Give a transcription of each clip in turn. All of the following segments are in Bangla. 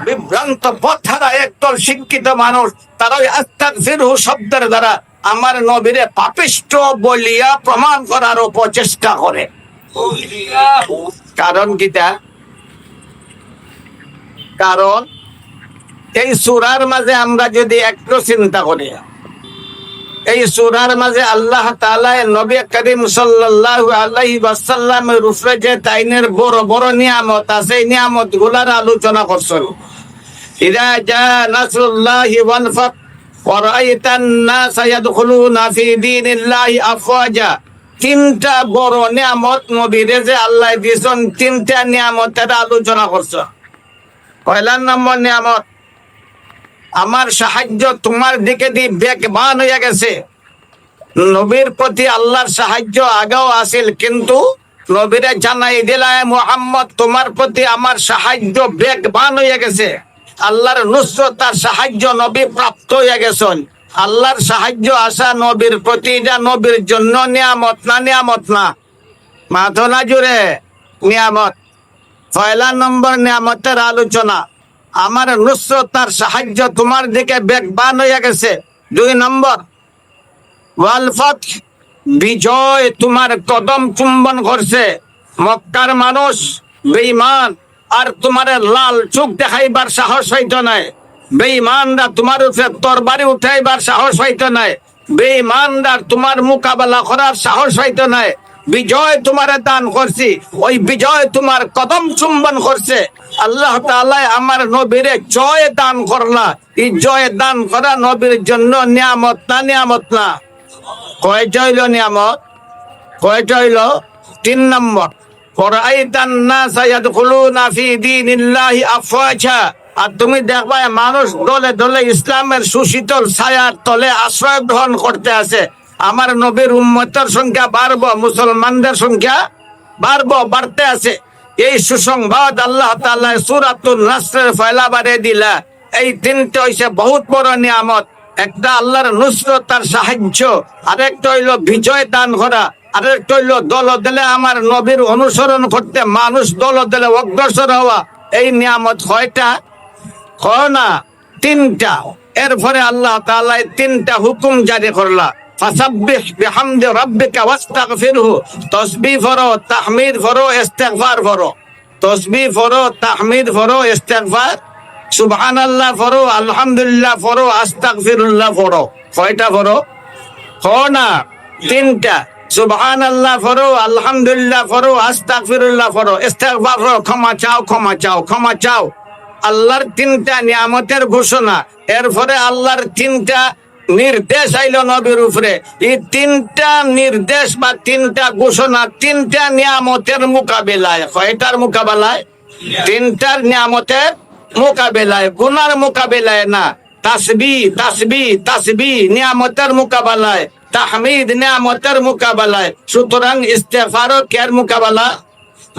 বিভ্রান্ত পথহারা একদল শিক্ষিত মানুষ, তারা ওই আস্তাগফিরহু শব্দের দ্বারা আমার নবীরে পাপিষ্ঠ বলিয়া প্রমাণ করার চেষ্টা করে। কারণ কিটা? কারণ এই সূরার মাঝে আমরা যদি একটু চিন্তা করি, এই সূরার মাঝে আল্লাহ তাআলা নবী করিম সাল্লাল্লাহু আলাইহি ওয়াসাল্লামের উপরে যে তাইনের বড় বড় নিয়ামত আছে, এই নিয়ামত গুলার আলোচনা করছেন। ইযা জা নাসরুল্লাহি ওয়াল ফাত ওয়া রাআইতান নাসা ইয়াদখুলুনা ফি দীনিল্লাহি আফওয়াজা। তিনটা বড় নিয়ামত নবীরে যে আল্লাহ দিয়েছেন, তিনটা নিয়ামতের আলোচনা করছে। পয়লা নম্বর নিয়ামত, আমার সাহায্য তোমার দিকে দিয়ে বেগবান হয়ে গেছে। নবীর প্রতি আল্লাহর সাহায্য আগেও আসিল, কিন্তু নবীরে জানাই দিলায় মুহাম্মদ তোমার প্রতি আমার সাহায্য বেগবান হয়ে গেছে। আল্লাহর নুসরত আর সাহায্য নবী প্রাপ্ত হয়ে গেছেন। আল্লাহর সাহায্য আসা নবীর প্রতি, এটা নবীর জন্য নিয়ামত না? নিয়ামত না? মাথো না জুড়ে নিয়ামত। পয়লা নম্বর নিয়ামতের আলোচনা, আমার নুসরত তার সাহায্য তোমার দিকে বেগবান হয়ে গেছে। 2 নম্বর, ওয়াল ফাত, বিজয় তোমার কদম চুম্বন করছে। মক্কার মানুষ বেঈমান আর তোমার লাল চোখ দেখাইবার সাহস হইতো নাই। বেঈমানরা তোমার উপরে তরবারি উঠাইবার সাহস হইতো নাই। বেঈমানরা তোমার মোকাবেলা করার সাহস হইতো নাই। বিজয় তোমারে দান করছি, ওই বিজয় তোমার কদম চুম্বন করছে। আল্লাহ তাআলা আমার নবীরে জয় দান করলা। এই জয় দান করা নবীর জন্য নিয়ামত না? নিয়ামত না? কয়টা হইল নিয়ামত? কয়টা হইল? 3 নম্বর, ওয়ারাআইতান নাসা ইয়াদখুলুনা ফি দীনিল্লাহি আফওয়াজা। আর তুমি দেখবা মানুষ দলে দলে ইসলামের সুশীতল ছায়ার তলে আশ্রয় গ্রহণ করতে আছে। আমার নবীর উম্মতের সংখ্যা বাড়বো, মুসলমানদের সংখ্যা বাড়তে আছে। এই সুসংবাদ আল্লাহ তাআলা সূরাতুন নাসরের পয়লা বারে দিলা। এই তিনটা হইছে বহুত বড় নিয়ামত। একটা আল্লাহর নুসরত তার সাহায্য, আরেকটা হইল বিজয় দান করা, আরেকটা হইল দল দলে আমার নবীর অনুসরণ করতে মানুষ দল দলে অগ্রসর হওয়া। এই নিয়ামত কয়টা? কয় না, 3টা। এরপরে আল্লাহ তাআলা 3টা হুকুম জারি করলা। ফাসাব্বিহ বিহামদি রাব্বিকা ওয়াস্তাগফিরহু। তাসবিহ পড়ো, তাহমিদ পড়ো, ইস্তিগফার পড়ো। তাসবিহ পড়ো, তাহমিদ পড়ো, ইস্তিগফার, সুবহানাল্লাহ পড়ো, আলহামদুলিল্লাহ পড়ো, আস্তাগফিরুল্লাহ পড়ো। কয়টা পড়ো? কয় না, 3টা। সুবহানাল্লাহ পড়ো, আলহামদুলিল্লাহ পড়ো, আস্তাগফিরুল্লাহ পড়ো, ইস্তিগফার পড়ো, ক্ষমা চাও, ক্ষমা চাও, ক্ষমা চাও। আল্লাহর 3টা নিয়ামতের ঘোষণা। এরপরে আল্লাহর 3টা নির্দেশ আইল নবীর উপরে। এই 3টা নির্দেশ বা 3টা ঘোষণা 3টা নিয়ামতের মোকাবেলায়। কয়টার মোকাবেলায়? 3টার নিয়ামতের মোকাবেলায়, গুনার মোকাবেলায় না। তাসবিহ তাসবিহ তাসবিহ নিয়ামতের মোকাবেলায়, তাহমিদ নিয়ামতের মোকাবেলায়। সুতরাং ইস্তিগফারও কের মোকাবেলা?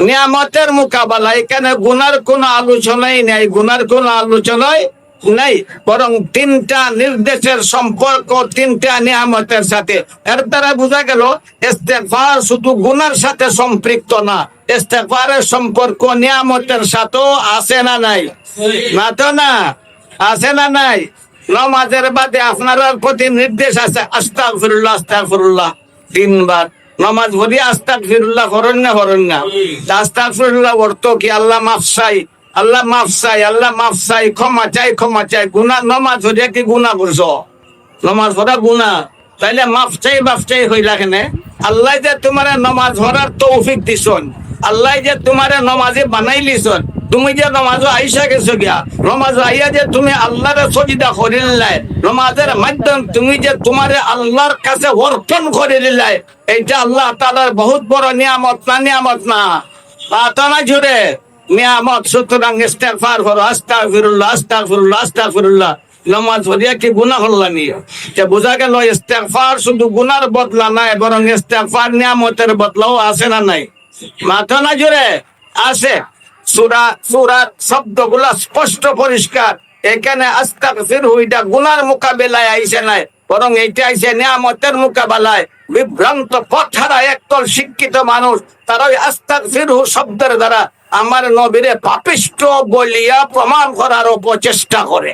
নিয়ামতের মোকাবেলা। এখানে গুনার কোনো আলোচনাই নেই, গুনার কোনো আলোচনাই নেই, বরং 3টা নির্দেশের সম্পর্ক 3টা নিয়ামতের সাথে। এর দ্বারা বোঝা গেল ইস্তিগফার শুধু গুনার সাথে সম্পৃক্ত না, ইস্তিগফারের সম্পর্ক নিয়ামতের সাথেও আছে না নাই? না তো না? আছে না নাই? নামাজের বাদে আপনার প্রতি নির্দেশ আছে আস্তাগফিরুল্লাহ, আস্তাগফিরুল্লাহ 3 বার। নামাজ পড়ি আস্তাগফিরুল্লাহ করেন না? করেন না? আস্তাগফিরুল্লাহ অর্থ কি? আল্লাহ মাফ চাই, আল্লাহ মাফ চাই, আল্লাহ মাফ চাই, ক্ষমা চাই, ক্ষমা চাই। গুনাহ নামাজ পড়ে কি গুনাহ করছো? নামাজ পড়া গুনাহ, তাইলে মাফ চাই হইলা কেনে? আল্লাহ যে তোমার নামাজ পড়ার তৌফিক দিছন, আল্লাহ যে তোমার নামাজে বানাইলিছন, তুমি যে নামাজে আইসা গেছো গিয়া, নামাজ আইয়া যে তুমি আল্লাহর সজদা করিলাই, নামাজের মাধ্যম তুমি যে তোমার আল্লাহর কাছে অর্পণ করিলাই, এইটা আল্লাহ তাআলার বহুত বড় নিয়ামত না? নিয়ামত না? না জুড়ে নিয়ামত। সুতরাং ইস্তিগফার করো, আস্তাগফিরুল্লাহ, আস্তাগফিরুল্লাহ, আস্তাগফিরুল্লাহ। নামাজ পড়িয়া কি গুনাহ হল্লানি? বোঝা গেল ইস্তিগফার শুধু গুনার বদলা নাই, বরং ইস্তিগফার নিয়ামতের বদলাও আছে না নাই? মাথা না জুড়ে আছে। সূরার শব্দগুলা স্পষ্ট পরিষ্কার। এখানে আস্তাগফিরহু এটা গুনার মোকাবেলায় আইছে নাই, বরং এইটা আইছে নিয়ামতের মোকাবেলায়। বিভ্রান্ত পথহারা একদল শিক্ষিত মানুষ, তারা ওই আস্তাগফিরহু শব্দের দ্বারা আমার নবীরে পাপিষ্ঠ বলিয়া প্রমাণ করার অপচেষ্টা করে।